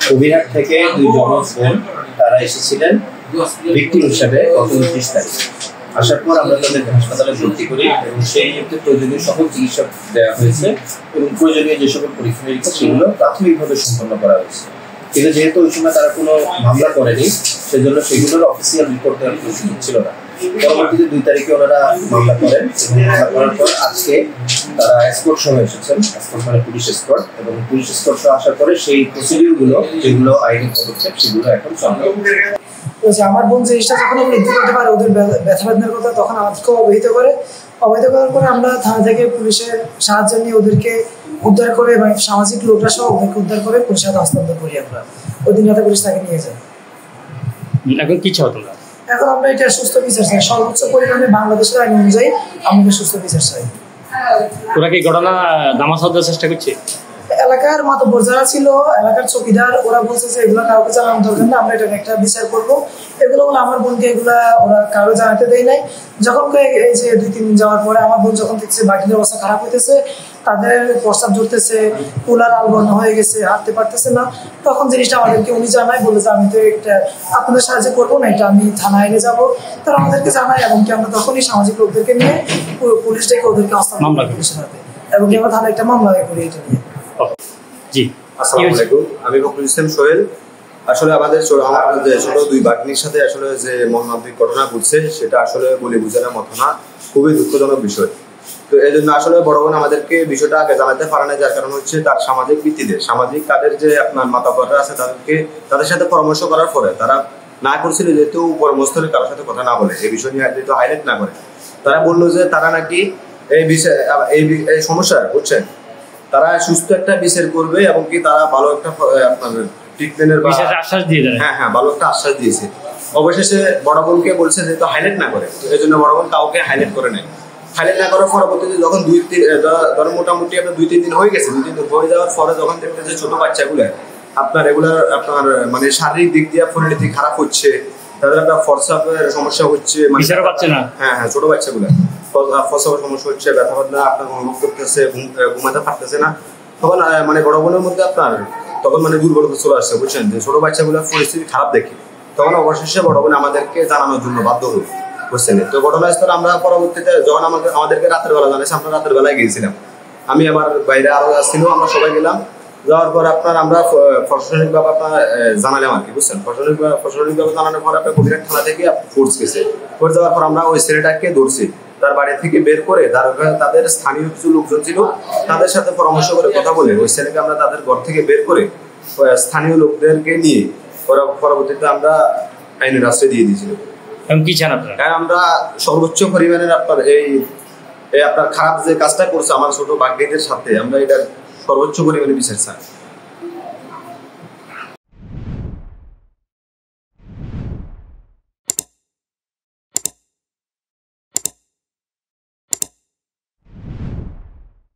কবিরহাট থেকে দুইজন বোন তারা এসেছিলেন ভিকটিম হিসাবে গত 29 তারিখ। আসার পর আমরা তাদেরকে হাসপাতালে ভর্তি করি এবং সেই মুহূর্তে প্রয়োজনীয় সকল চিকিৎসা দেওয়া হয়েছে এবং প্রয়োজনীয় যে সকল পরীক্ষা নিরীক্ষা সেগুলো প্রাথমিকভাবে সম্পন্ন করা হয়েছে। কিন্তু যেহেতু ওই সময় তারা কোনো মামলা করেনি, সেজন্য সেগুলোর অফিসিয়াল রিপোর্ট দেওয়ার প্রয়োজন ছিল না। পরবর্তীতে 2 তারিখে ওনারা মামলা করেন এবং মামলা করার পর আজকে তারা এসকর্ট সহ এসেছেন। এসকর্ট মানে পুলিশ এসকর্ট, এবং পুলিশ এসকর্ট সহ আসার পরে সেই প্রসিডিউরগুলো যেগুলো আইনি পদক্ষেপ সেগুলো এখন চলে। আমার বোন জিনিসটা যখন বৃদ্ধি করতে পারে ওদের ব্যথা বেদনার কথা, তখন আমাদেরকে অবহিত করার পরে আমরা থানা থেকে পুলিশের সাহায্য নিয়ে ওদেরকে উদ্ধার করে এবং সামাজিক লোকরা সহ ওদেরকে উদ্ধার করে পুলিশের হাতে হস্তান্তর করি। আমরা ওই দিন রাতে পুলিশ তাকে নিয়ে যায়। এখন কি চাও তোমরা? এখন আমরা এটা সুস্থ বিচার চাই, সর্বোচ্চ পরিমাণে বাংলাদেশের আইন অনুযায়ী আমাদের সুস্থ বিচার চাই। ওরা কি ঘটনা নামাজ দেওয়ার চেষ্টা করছে? এলাকার মাতব্বর যারা ছিল, এলাকার চৌকিদার, ওরা বলছে যে এগুলো কাউকে জানানো দরকার না, আমরা এটাকে একটা বিচার করবো। এগুলো বলে আমার বোনকে এগুলা ওরা কারো জানাতে দেয় নাই। যখন এই যে 2-3 দিন যাওয়ার পরে আমার বোন যখন দেখছে বাকিদের অবস্থা খারাপ হইতেছে, তাদের প্রস্তাব ধরতেছে, কুলার আলবর্ণ হয়ে গেছে, হাঁটতে পারতেছে না, তখন জিনিসটা আমাদেরকে উনি জানায়, বলে যে আমি তো একটা আপনাদের সাহায্য করবো না, এটা আমি থানায় এনে যাবো। তারা আমাদেরকে জানায় এবং কি আমরা তখনই সামাজিক লোকদেরকে নিয়ে পুলিশ ডেকে ওদেরকে হস্তান্তর করি পুলিশের হাতে, এবং কি আমরা থানায় একটা মামলা করি এটা নিয়ে। জি, আসসালামু আলাইকুম। আমি বকুল ইসলাম সোহেল। আসলে আমাদের ছোট 2 বাগ্নির সাথে আসলে যে মর্মান্তিক ঘটনা ঘটছে সেটা আসলে বলে বোঝানোর মতো না, খুবই দুঃখজনক বিষয়। তো এই জন্য আসলে বড় বোন আমাদেরকে বিষয়টা আগে জানাতে পারে না, যার কারণ হচ্ছে তার সামাজিক ভিত্তিতে সামাজিক কাদের যে আপনার মাতাব্বররা আছে তাদের সাথে পরামর্শ করার পরে তারা না করছিল যেহেতু কর্মস্থলে কারোর সাথে কথা না বলে, এই বিষয় নিয়ে যেহেতু হাইলাইট না করে, তারা বললো যে তারা নাকি এই বিষয় এই সমস্যা বুঝছেন, তারা সুস্থ একটা বিচার করবে এবং কি তারা ভালো একটা আপনার ট্রিটমেন্টের আশ্বাস দিয়ে দেয়। হ্যাঁ ভালো একটা আশ্বাস দিয়েছে। অবশেষে বড় বোনকে বলছে যেহেতু হাইলাইট না করে, এই জন্য বড় বোন কাউকে হাইলাইট করে নেয়। হাইলাইট না করার পরবর্তীতে যখন ধরো মোটামুটি আপনার 2-3 দিন হয়ে গেছে, 2-3 দিন হয়ে যাওয়ার পরে যখন দেখতে যে ছোট বাচ্চাগুলো আপনার এগুলো আপনার মানে শারীরিক দিক দিয়ে পরিণতি খারাপ হচ্ছে, তাদের একটা ফর্সাপের সমস্যা হচ্ছে, হ্যাঁ ছোট বাচ্চাগুলো ফর্সাপের সমস্যা হচ্ছে, ব্যথা বেদনা আপনার অনুভব করতেছে, ঘুমাতে পারতেছে না, তখন মানে বড় বোনের মধ্যে আপনার তখন মানে দুর্বলতা চলে আসছে বুঝছেন, যে ছোট বাচ্চাগুলোর পরিস্থিতি খারাপ দেখে তখন অবশেষে বড় বোন আমাদেরকে জানানোর জন্য বাধ্য হলো বুঝছেন। তো ঘটনাস্থলে আমরা পরবর্তীতে যখন আমাদেরকে রাতের বেলা জানাইছে, আমরা রাতের বেলায় গিয়েছিলাম, আমি আমার বাইরে আরো আসছিল, আমরা সবাই গেলাম। যাওয়ার পর আপনার আমরা প্রশাসনিকভাবে আপনার জানালাম আর কি বুঝছেন। প্রশাসনিকভাবে জানানোর পর আপনার কবিরহাট থানা থেকে ফোর্স গেছে। ফোর্স যাওয়ার পর আমরা ওই ছেলেটাকে ধরছি, তার বাড়ি থেকে বের করে তাদের স্থানীয় কিছু লোকজন ছিল তাদের সাথে পরামর্শ করে কথা বলে ওই ছেলেকে আমরা তাদের ঘর থেকে বের করে স্থানীয় লোকদেরকে নিয়ে পরবর্তীতে আমরা আইনের রাস্তায় দিয়ে দিয়েছিলাম। কি চান আপনারা? আমরা সর্বোচ্চ পরিমাণের আপনার এই আপনার খারাপ যে কাজটা করছে আমার ছোট বাগ্নিদের সাথে, আমরা এটা সর্বোচ্চ পরিমাণে বিচার চাই।